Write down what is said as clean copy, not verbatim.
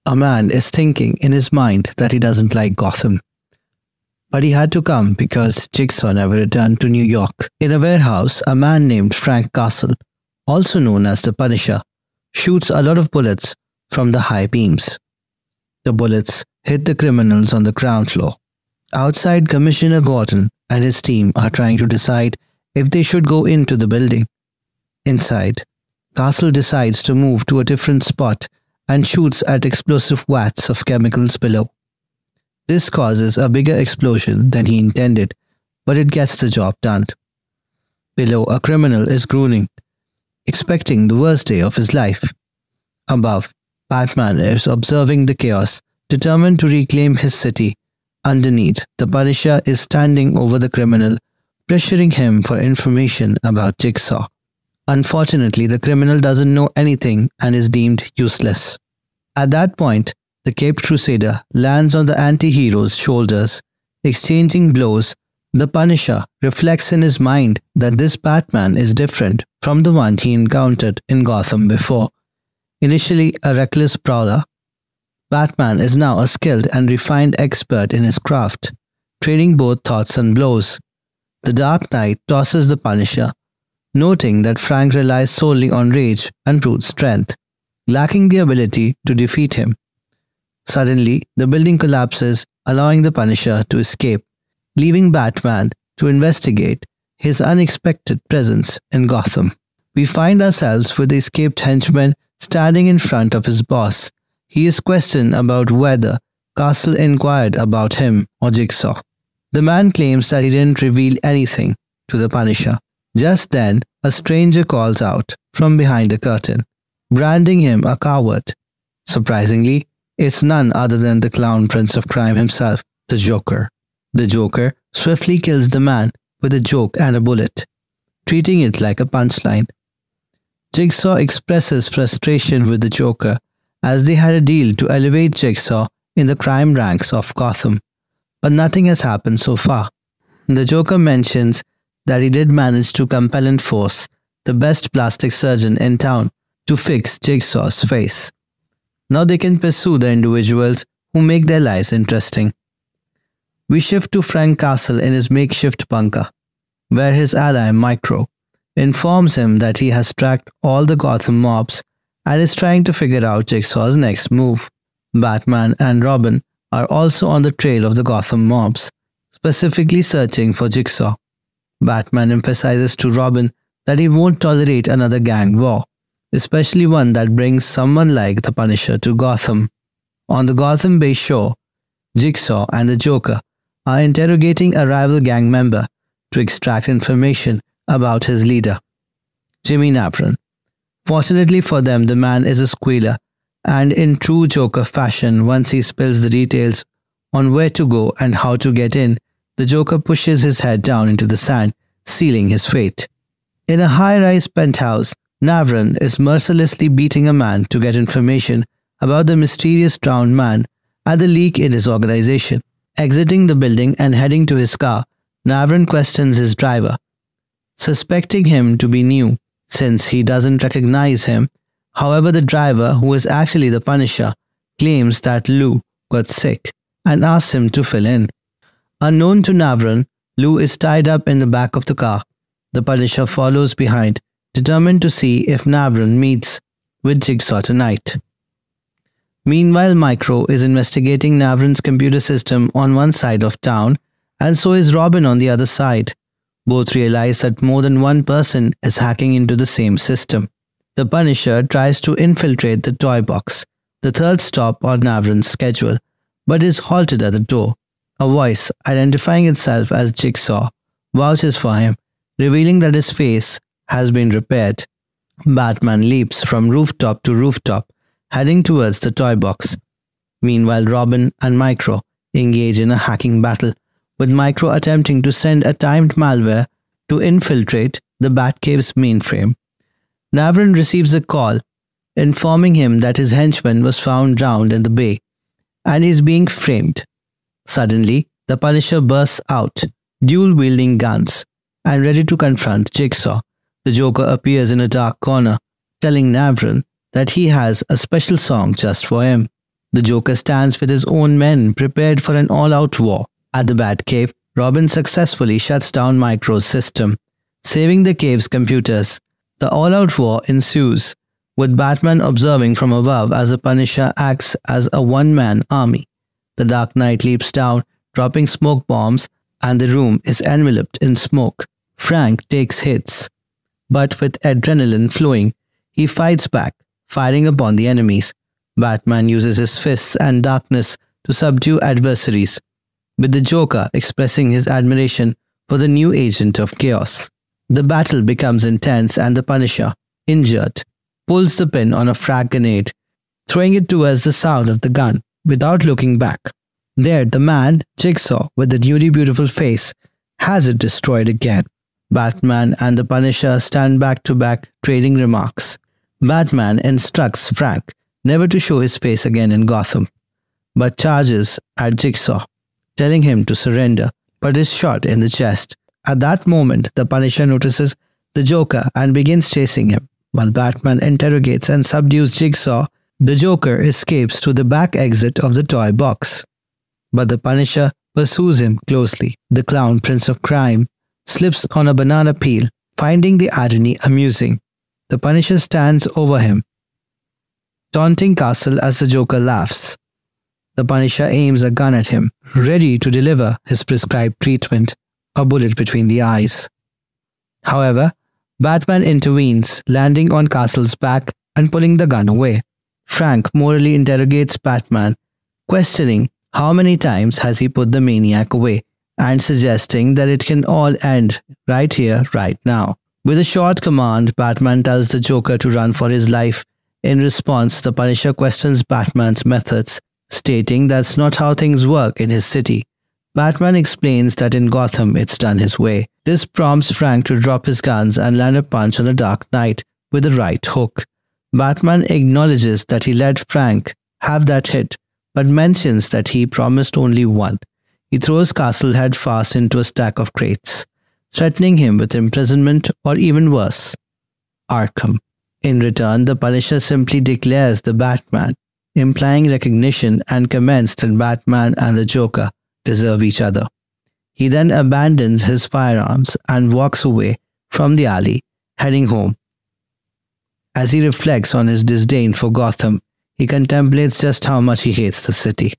A man is thinking in his mind that he doesn't like Gotham. But he had to come because Jigsaw never returned to New York. In a warehouse, a man named Frank Castle, also known as the Punisher, shoots a lot of bullets from the high beams. The bullets hit the criminals on the ground floor. Outside, Commissioner Gordon and his team are trying to decide if they should go into the building. Inside, Castle decides to move to a different spot and shoots at explosive vats of chemicals below. This causes a bigger explosion than he intended, but it gets the job done. Below, a criminal is groaning, expecting the worst day of his life. Above, Batman is observing the chaos, determined to reclaim his city. Underneath, the Punisher is standing over the criminal, pressuring him for information about Jigsaw. Unfortunately, the criminal doesn't know anything and is deemed useless. At that point, the Caped Crusader lands on the anti-hero's shoulders, exchanging blows. The Punisher reflects in his mind that this Batman is different from the one he encountered in Gotham before. Initially a reckless prowler, Batman is now a skilled and refined expert in his craft, trading both thoughts and blows. The Dark Knight tosses the Punisher, noting that Frank relies solely on rage and brute strength, lacking the ability to defeat him. Suddenly, the building collapses, allowing the Punisher to escape, leaving Batman to investigate his unexpected presence in Gotham. We find ourselves with the escaped henchman standing in front of his boss. He is questioned about whether Castle inquired about him or Jigsaw. The man claims that he didn't reveal anything to the Punisher. Just then, a stranger calls out from behind a curtain, branding him a coward. Surprisingly, it's none other than the clown prince of crime himself, the Joker. The Joker swiftly kills the man with a joke and a bullet, treating it like a punchline. Jigsaw expresses frustration with the Joker as they had a deal to elevate Jigsaw in the crime ranks of Gotham, but nothing has happened so far. The Joker mentions that he did manage to compel and force the best plastic surgeon in town to fix Jigsaw's face. Now they can pursue the individuals who make their lives interesting. We shift to Frank Castle in his makeshift bunker, where his ally Micro informs him that he has tracked all the Gotham mobs and is trying to figure out Jigsaw's next move. Batman and Robin are also on the trail of the Gotham mobs, specifically searching for Jigsaw. Batman emphasizes to Robin that he won't tolerate another gang war, especially one that brings someone like the Punisher to Gotham. On the Gotham Bay shore, Jigsaw and the Joker are interrogating a rival gang member to extract information about his leader, Jimmy Navran. Fortunately for them, the man is a squealer, and in true Joker fashion, once he spills the details on where to go and how to get in, the Joker pushes his head down into the sand, sealing his fate. In a high-rise penthouse, Navran is mercilessly beating a man to get information about the mysterious drowned man and the leak in his organization. Exiting the building and heading to his car, Navran questions his driver, suspecting him to be new since he doesn't recognize him. However, the driver, who is actually the Punisher, claims that Lou got sick and asks him to fill in. Unknown to Navran, Lou is tied up in the back of the car. The Punisher follows behind, determined to see if Navran meets with Jigsaw tonight. Meanwhile, Micro is investigating Navran's computer system on one side of town, and so is Robin on the other side. Both realize that more than one person is hacking into the same system. The Punisher tries to infiltrate the toy box, the third stop on Navran's schedule, but is halted at the door. A voice, identifying itself as Jigsaw, vouches for him, revealing that his face has been repaired. Batman leaps from rooftop to rooftop, heading towards the toy box. Meanwhile, Robin and Micro engage in a hacking battle, with Micro attempting to send a timed malware to infiltrate the Batcave's mainframe. Navran receives a call, informing him that his henchman was found drowned in the bay, and is being framed. Suddenly, the Punisher bursts out, dual-wielding guns, and ready to confront Jigsaw. The Joker appears in a dark corner, telling Navran that he has a special song just for him. The Joker stands with his own men prepared for an all-out war. At the Batcave, Robin successfully shuts down Micro's system, saving the cave's computers. The all-out war ensues, with Batman observing from above as the Punisher acts as a one-man army. The Dark Knight leaps down, dropping smoke bombs, and the room is enveloped in smoke. Frank takes hits, but with adrenaline flowing, he fights back, firing upon the enemies. Batman uses his fists and darkness to subdue adversaries, with the Joker expressing his admiration for the new agent of chaos. The battle becomes intense and the Punisher, injured, pulls the pin on a frag grenade, throwing it towards the sound of the gun without looking back. There, the man, Jigsaw, with the newly beautiful face, has it destroyed again. Batman and the Punisher stand back to back, trading remarks. Batman instructs Frank never to show his face again in Gotham, but charges at Jigsaw, telling him to surrender, but is shot in the chest. At that moment, the Punisher notices the Joker and begins chasing him. While Batman interrogates and subdues Jigsaw, the Joker escapes through the back exit of the toy box. But the Punisher pursues him closely. The clown Prince of Crime slips on a banana peel, finding the irony amusing. The Punisher stands over him, taunting Castle as the Joker laughs. The Punisher aims a gun at him, ready to deliver his prescribed treatment, a bullet between the eyes. However, Batman intervenes, landing on Castle's back and pulling the gun away. Frank morally interrogates Batman, questioning how many times has he put the maniac away, and suggesting that it can all end right here, right now. With a short command, Batman tells the Joker to run for his life. In response, the Punisher questions Batman's methods, stating that's not how things work in his city. Batman explains that in Gotham it's done his way. This prompts Frank to drop his guns and land a punch on the Dark Knight with a right hook. Batman acknowledges that he let Frank have that hit, but mentions that he promised only one. He throws Castle head fast into a stack of crates, threatening him with imprisonment or even worse, Arkham. In return, the Punisher simply declares the Batman, implying recognition and comments that Batman and the Joker deserve each other. He then abandons his firearms and walks away from the alley, heading home. As he reflects on his disdain for Gotham, he contemplates just how much he hates the city.